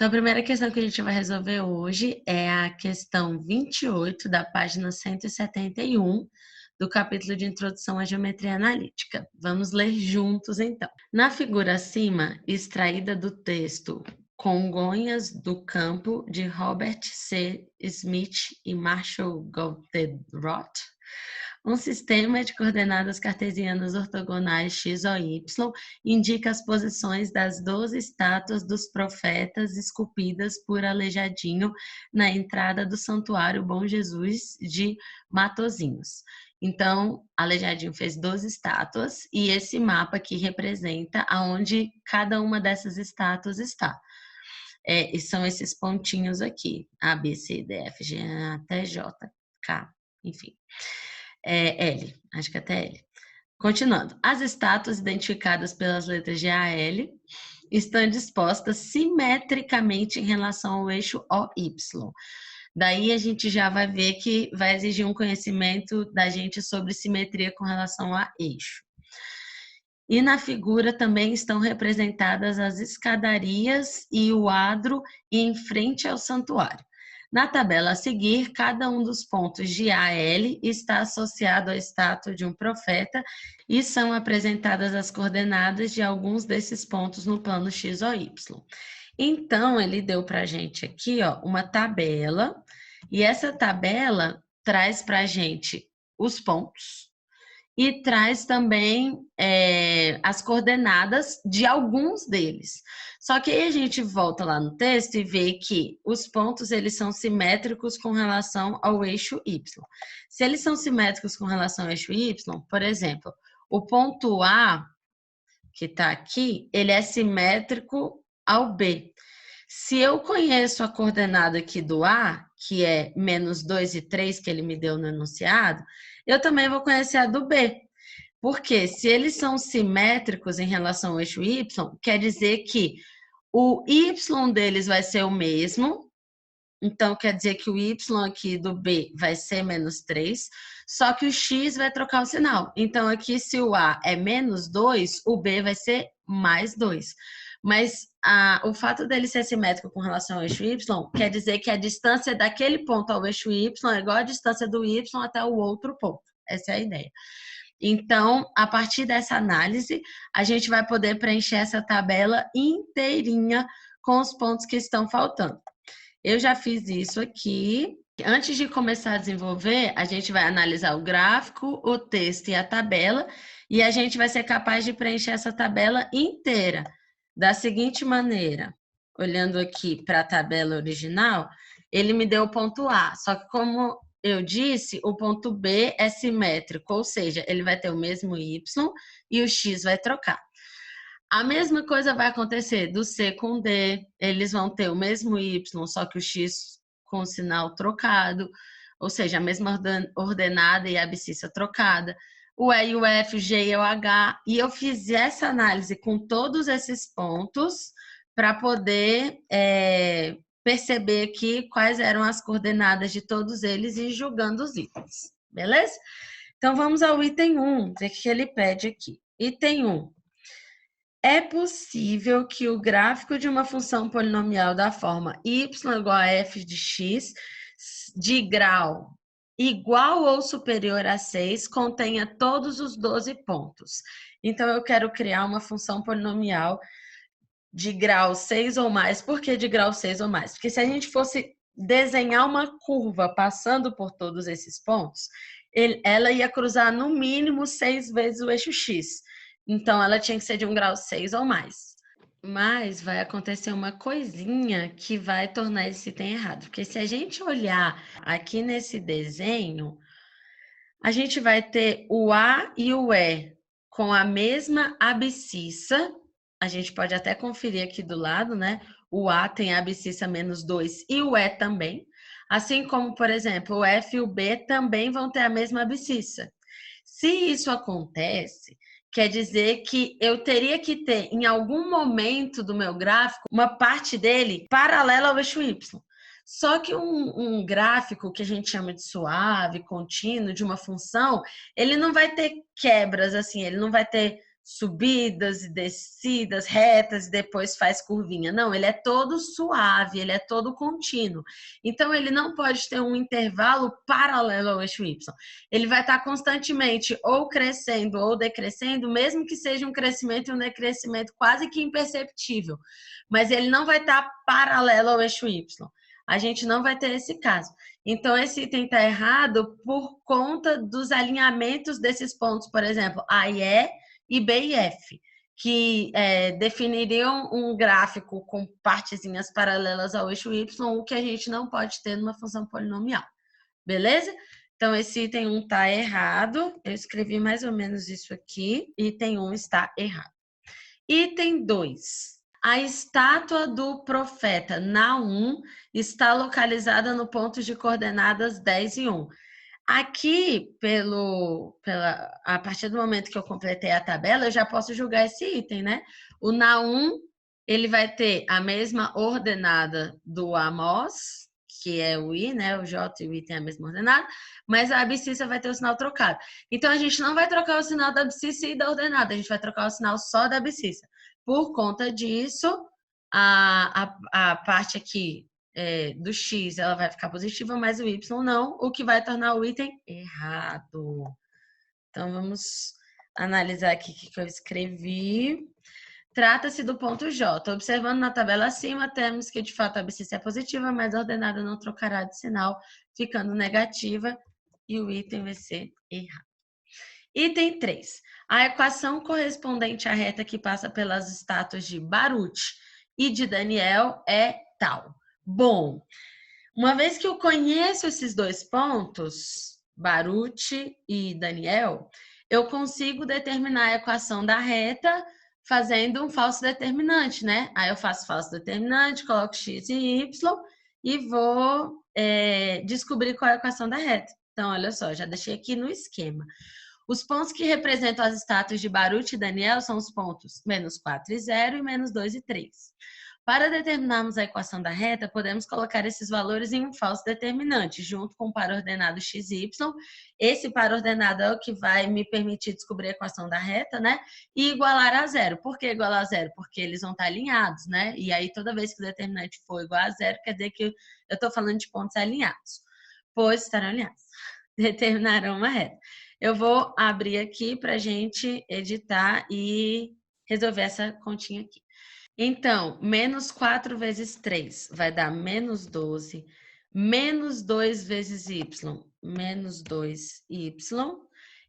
Então, a primeira questão que a gente vai resolver hoje é a questão 28 da página 171 do capítulo de Introdução à Geometria Analítica. Vamos ler juntos, então. Na figura acima, extraída do texto Congonhas do Campo, de Robert C. Smith e Marshall Goldenroth, um sistema de coordenadas cartesianas ortogonais x ou y indica as posições das 12 estátuas dos profetas esculpidas por Aleijadinho na entrada do Santuário Bom Jesus de Matozinhos. Então, Aleijadinho fez 12 estátuas e esse mapa aqui representa aonde cada uma dessas estátuas está. E são esses pontinhos aqui, A, B, C, D, F, G, até J, K, enfim. L, acho que até L. Continuando, as estátuas identificadas pelas letras G a L estão dispostas simetricamente em relação ao eixo OY. Daí a gente já vai ver que vai exigir um conhecimento da gente sobre simetria com relação a eixo. E na figura também estão representadas as escadarias e o adro em frente ao santuário. Na tabela a seguir, cada um dos pontos de A a L está associado à estátua de um profeta e são apresentadas as coordenadas de alguns desses pontos no plano X ou Y. Então, ele deu para a gente aqui uma tabela, e essa tabela traz para a gente os pontos e traz também as coordenadas de alguns deles. Só que aí a gente volta lá no texto e vê que os pontos eles são simétricos com relação ao eixo Y. Se eles são simétricos com relação ao eixo Y, por exemplo, o ponto A, que está aqui, ele é simétrico ao B. Se eu conheço a coordenada aqui do A, que é -2 e 3, que ele me deu no enunciado, eu também vou conhecer a do B. Porque se eles são simétricos em relação ao eixo Y, quer dizer que o Y deles vai ser o mesmo, então quer dizer que o Y aqui do B vai ser -3, só que o X vai trocar o sinal. Então aqui se o A é -2, o B vai ser +2. Mas o fato dele ser simétrico com relação ao eixo Y quer dizer que a distância daquele ponto ao eixo Y é igual à distância do Y até o outro ponto. Essa é a ideia. Então, a partir dessa análise, a gente vai poder preencher essa tabela inteirinha com os pontos que estão faltando. Eu já fiz isso aqui. Antes de começar a desenvolver, a gente vai analisar o gráfico, o texto e a tabela, e a gente vai ser capaz de preencher essa tabela inteira da seguinte maneira. Olhando aqui para a tabela original, ele me deu o ponto A, só que como eu disse, o ponto B é simétrico, ou seja, ele vai ter o mesmo Y e o X vai trocar. A mesma coisa vai acontecer do C com D, eles vão ter o mesmo Y, só que o X com o sinal trocado, ou seja, a mesma ordenada e a abscissa trocada. O E e o F, o G e o H, e eu fiz essa análise com todos esses pontos para poder perceber aqui quais eram as coordenadas de todos eles e julgando os itens, beleza? Então, vamos ao item 1, ver o que ele pede aqui. Item 1. É possível que o gráfico de uma função polinomial da forma y igual a f de x de grau igual ou superior a 6 contenha todos os 12 pontos. Então, eu quero criar uma função polinomial de grau 6 ou mais. Por que de grau 6 ou mais? Porque se a gente fosse desenhar uma curva passando por todos esses pontos, ela ia cruzar no mínimo 6 vezes o eixo x. Então, ela tinha que ser de um grau 6 ou mais. Mas vai acontecer uma coisinha que vai tornar esse item errado. Porque se a gente olhar aqui nesse desenho, a gente vai ter o A e o E com a mesma abscissa. A gente pode até conferir aqui do lado, né? O A tem a abscissa -2 e o E também. Assim como, por exemplo, o F e o B também vão ter a mesma abscissa. Se isso acontece, quer dizer que eu teria que ter, em algum momento do meu gráfico, uma parte dele paralela ao eixo Y. Só que um gráfico que a gente chama de suave, contínuo, de uma função, ele não vai ter quebras, assim, ele não vai ter subidas e descidas, retas, e depois faz curvinha. Não, ele é todo suave, ele é todo contínuo. Então, ele não pode ter um intervalo paralelo ao eixo Y. Ele vai estar constantemente ou crescendo ou decrescendo, mesmo que seja um crescimento e um decrescimento quase que imperceptível. Mas ele não vai estar paralelo ao eixo Y. A gente não vai ter esse caso. Então, esse item está errado por conta dos alinhamentos desses pontos, por exemplo, A e E B e F, que definiriam um gráfico com partezinhas paralelas ao eixo Y, o que a gente não pode ter numa função polinomial. Beleza? Então, esse item 1 está errado. Eu escrevi mais ou menos isso aqui. Item 1 está errado. Item 2. A estátua do profeta Naum está localizada no ponto de coordenadas 10 e 1. Aqui, a partir do momento que eu completei a tabela, eu já posso julgar esse item, né? O Naum, ele vai ter a mesma ordenada do Amós, que é o I, né? O J e o I tem a mesma ordenada, mas a abscissa vai ter o sinal trocado. Então, a gente não vai trocar o sinal da abscissa e da ordenada, a gente vai trocar o sinal só da abscissa. Por conta disso, a parte aqui do X ela vai ficar positiva, mas o Y não, o que vai tornar o item errado. Então, vamos analisar aqui o que eu escrevi. Trata-se do ponto J. Observando na tabela acima, temos que, de fato, a abscissa é positiva, mas a ordenada não trocará de sinal, ficando negativa, e o item vai ser errado. Item 3. A equação correspondente à reta que passa pelas estátuas de Baruch e de Daniel é tal. Bom, uma vez que eu conheço esses dois pontos, Baruch e Daniel, eu consigo determinar a equação da reta fazendo um falso determinante, né? Aí eu faço falso determinante, coloco x e y e vou descobrir qual é a equação da reta. Então, olha só, já deixei aqui no esquema. Os pontos que representam as estátuas de Baruch e Daniel são os pontos menos 4 e 0 e menos 2 e 3. Para determinarmos a equação da reta, podemos colocar esses valores em um falso determinante, junto com o par ordenado x e y. Esse par ordenado é o que vai me permitir descobrir a equação da reta, né? E igualar a zero. Por que igualar a zero? Porque eles vão estar alinhados, né? E aí, toda vez que o determinante for igual a zero, quer dizer que eu estou falando de pontos alinhados. Pois estarão alinhados. Determinarão uma reta. Eu vou abrir aqui para a gente editar e resolver essa continha aqui. Então, menos 4 vezes 3 vai dar menos 12, menos 2 vezes y, menos 2y,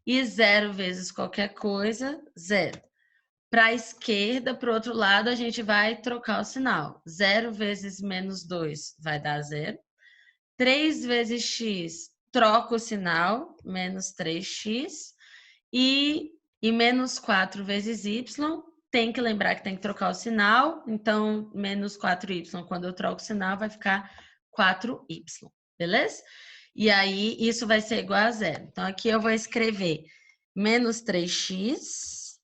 e 0 vezes qualquer coisa, 0. Para a esquerda, para o outro lado, a gente vai trocar o sinal. 0 vezes menos 2 vai dar 0. 3 vezes x, troca o sinal, menos 3x. E menos 4 vezes y, tem que lembrar que tem que trocar o sinal. Então, menos 4y, quando eu troco o sinal, vai ficar 4y, beleza? E aí, isso vai ser igual a zero. Então, aqui eu vou escrever menos 3x.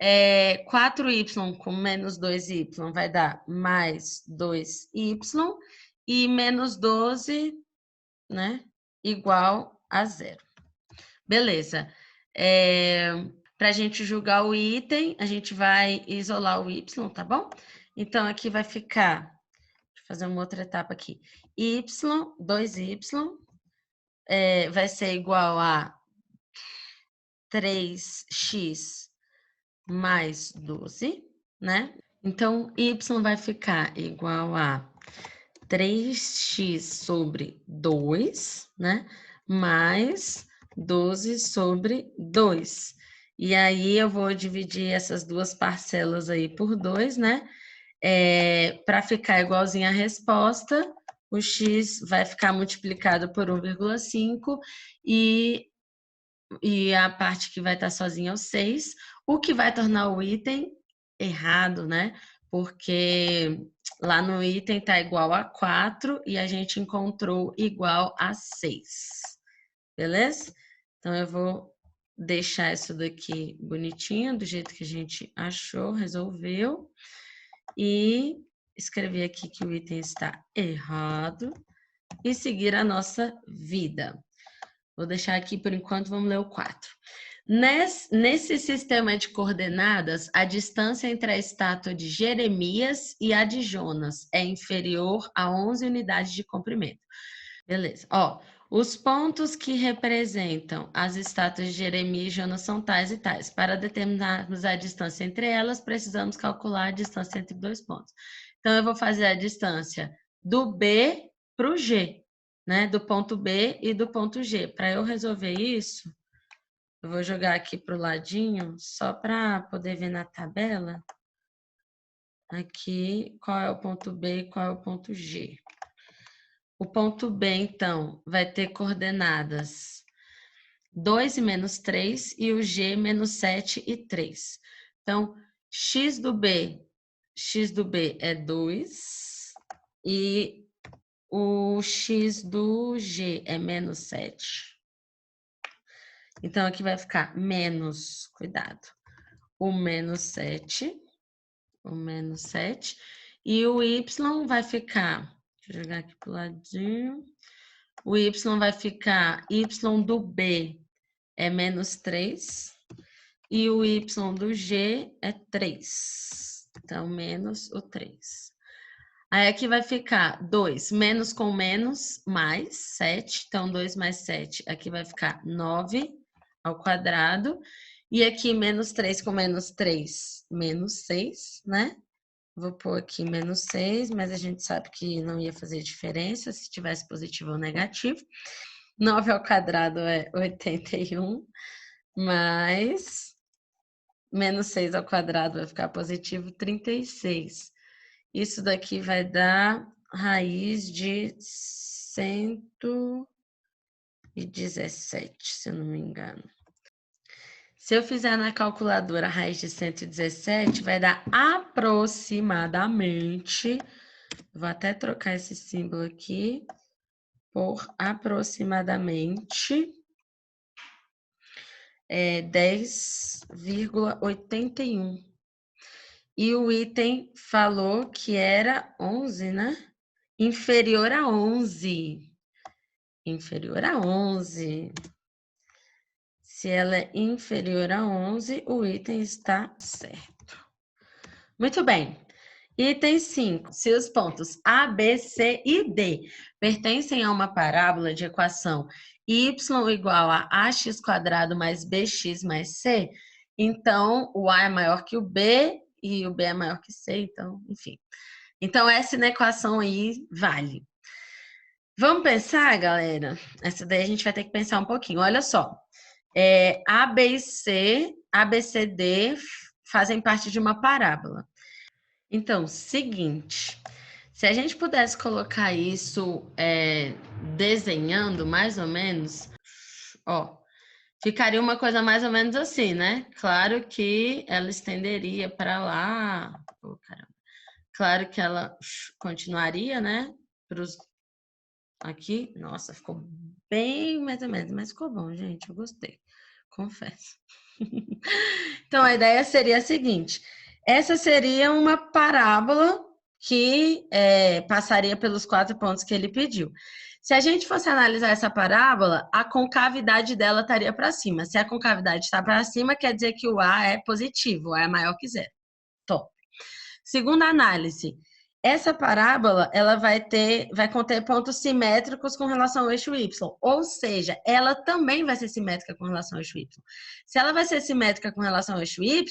4y com menos 2y vai dar mais 2y. E menos 12, né, igual a zero. Beleza. Para a gente julgar o item, a gente vai isolar o y, tá bom? Então, aqui vai ficar, deixa eu fazer uma outra etapa aqui, y, 2y, vai ser igual a 3x mais 12, né? Então, y vai ficar igual a 3x sobre 2, né? Mais 12 sobre 2. E aí, eu vou dividir essas duas parcelas aí por 2, né? Para ficar igualzinho a resposta, o x vai ficar multiplicado por 1,5 e a parte que vai estar sozinha é o 6, o que vai tornar o item errado, né? Porque lá no item está igual a 4 e a gente encontrou igual a 6. Beleza? Então, eu vou deixar isso daqui bonitinho, do jeito que a gente achou, resolveu. E escrever aqui que o item está errado. E seguir a nossa vida. Vou deixar aqui por enquanto, vamos ler o 4. Nesse sistema de coordenadas, a distância entre a estátua de Jeremias e a de Jonas é inferior a 11 unidades de comprimento. Beleza. Ó, os pontos que representam as estátuas de Jeremias e Jonas são tais e tais. Para determinarmos a distância entre elas, precisamos calcular a distância entre dois pontos. Então, eu vou fazer a distância do B para o G, né? Do ponto B e do ponto G. Para eu resolver isso, eu vou jogar aqui para o ladinho, só para poder ver na tabela. Aqui, qual é o ponto B e qual é o ponto G. O ponto B, então, vai ter coordenadas 2 e menos 3 e o G menos 7 e 3. Então, x do B é 2 e o x do G é menos 7. Então, aqui vai ficar menos, cuidado, o menos 7, e o Y vai ficar, deixa eu jogar aqui pro ladinho, o Y vai ficar, Y do B é menos 3, e o Y do G é 3, então menos o 3. Aí aqui vai ficar 2, menos com menos, mais 7, então 2 mais 7, aqui vai ficar 9 ao quadrado, e aqui menos 3 com menos 3, menos 6, né? Vou pôr aqui menos 6, mas a gente sabe que não ia fazer diferença se tivesse positivo ou negativo. 9 ao quadrado é 81, mais menos 6 ao quadrado vai ficar positivo 36. Isso daqui vai dar raiz de 117, se eu não me engano. Se eu fizer na calculadora a raiz de 117, vai dar aproximadamente, vou até trocar esse símbolo aqui, por aproximadamente 10,81. E o item falou que era 11, né? Inferior a 11. Inferior a 11. Se ela é inferior a 11, o item está certo. Muito bem. Item 5. Se os pontos A, B, C e D pertencem a uma parábola de equação y igual a ax quadrado mais bx mais c, então o A é maior que o B e o B é maior que C, então, enfim. Então, essa equação aí vale. Vamos pensar, galera? Essa daí a gente vai ter que pensar um pouquinho. Olha só. A, B e C, A, B, C, D fazem parte de uma parábola. Então, seguinte, se a gente pudesse colocar isso desenhando mais ou menos, ó, ficaria uma coisa mais ou menos assim, né? Claro que ela estenderia para lá, oh, caramba. Claro que ela continuaria, né? Aqui, nossa, ficou bem mais ou menos, mas ficou bom, gente, eu gostei, confesso. Então, a ideia seria a seguinte, essa seria uma parábola que passaria pelos 4 pontos que ele pediu. Se a gente fosse analisar essa parábola, a concavidade dela estaria para cima. Se a concavidade está para cima, quer dizer que o A é positivo, o A é maior que zero. Top. Segunda análise, essa parábola ela vai conter pontos simétricos com relação ao eixo y, ou seja, ela também vai ser simétrica com relação ao eixo y. Se ela vai ser simétrica com relação ao eixo y,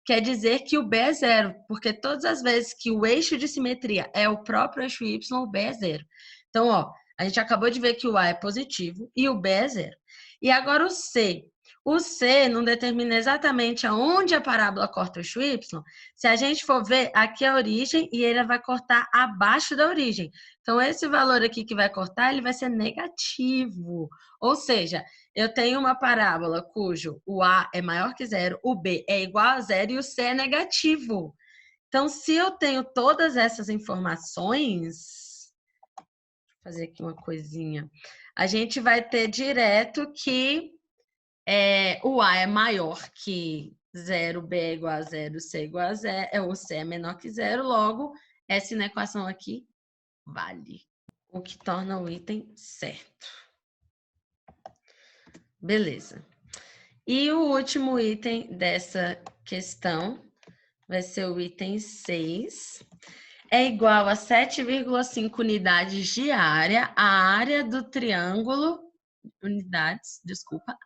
quer dizer que o b é zero, porque todas as vezes que o eixo de simetria é o próprio eixo y, o b é zero. Então, ó, a gente acabou de ver que o a é positivo e o b é zero. E agora o c. O C não determina exatamente aonde a parábola corta o eixo Y. Se a gente for ver, aqui é a origem e ele vai cortar abaixo da origem. Então, esse valor aqui que vai cortar, ele vai ser negativo. Ou seja, eu tenho uma parábola cujo o A é maior que zero, o B é igual a zero e o C é negativo. Então, se eu tenho todas essas informações, vou fazer aqui uma coisinha, a gente vai ter direto que o A é maior que 0, B é igual a 0, C é igual a 0, o C é menor que 0, logo, essa equação aqui vale, o que torna o item certo. Beleza. E o último item dessa questão vai ser o item 6. É igual a 7,5 unidades de área, a área do triângulo,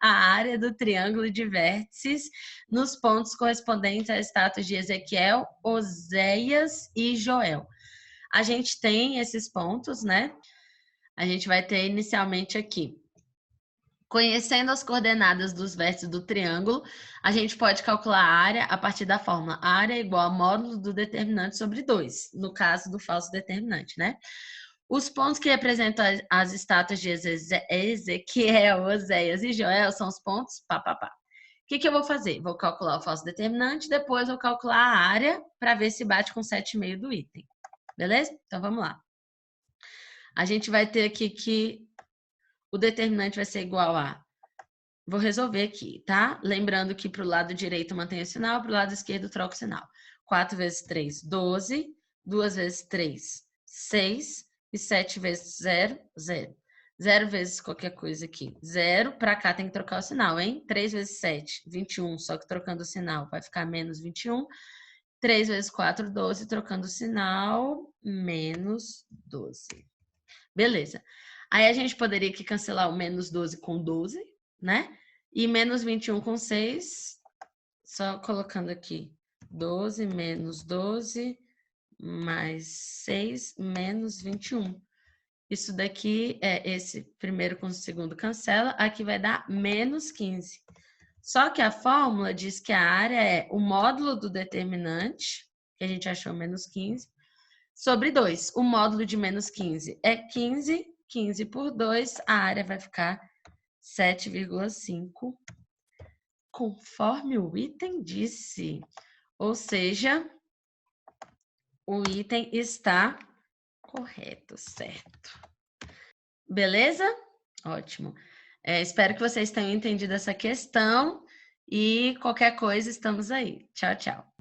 a área do triângulo de vértices nos pontos correspondentes à estátuas de Ezequiel, Oséias e Joel. A gente tem esses pontos, né? A gente vai ter inicialmente aqui. Conhecendo as coordenadas dos vértices do triângulo, a gente pode calcular a área a partir da fórmula área é igual a módulo do determinante sobre 2, no caso do falso determinante, né? Os pontos que representam as estátuas de Ezequiel, Oséias e Joel são os pontos pá. O que eu vou fazer? Vou calcular o falso determinante, depois vou calcular a área para ver se bate com 7,5 do item. Beleza? Então vamos lá. A gente vai ter aqui que o determinante vai ser igual a... Vou resolver aqui, tá? Lembrando que para o lado direito mantém o sinal, para o lado esquerdo troca o sinal. 4 vezes 3, 12. 2 vezes 3, 6. E 7 vezes 0, 0. 0 vezes qualquer coisa aqui, 0. Para cá tem que trocar o sinal, hein? 3 vezes 7, 21. Só que trocando o sinal vai ficar menos 21. 3 vezes 4, 12. Trocando o sinal, menos 12. Beleza. Aí a gente poderia aqui cancelar o menos 12 com 12, né? E menos 21 com 6, só colocando aqui 12 menos 12 mais 6 menos 21. Isso daqui é esse primeiro com o segundo cancela, aqui vai dar menos 15. Só que a fórmula diz que a área é o módulo do determinante, que a gente achou menos 15, sobre 2. O módulo de menos 15 é 15, 15 por 2, a área vai ficar 7,5, conforme o item disse. Ou seja, o item está correto, certo? Beleza? Ótimo. Espero que vocês tenham entendido essa questão e qualquer coisa, estamos aí. Tchau, tchau.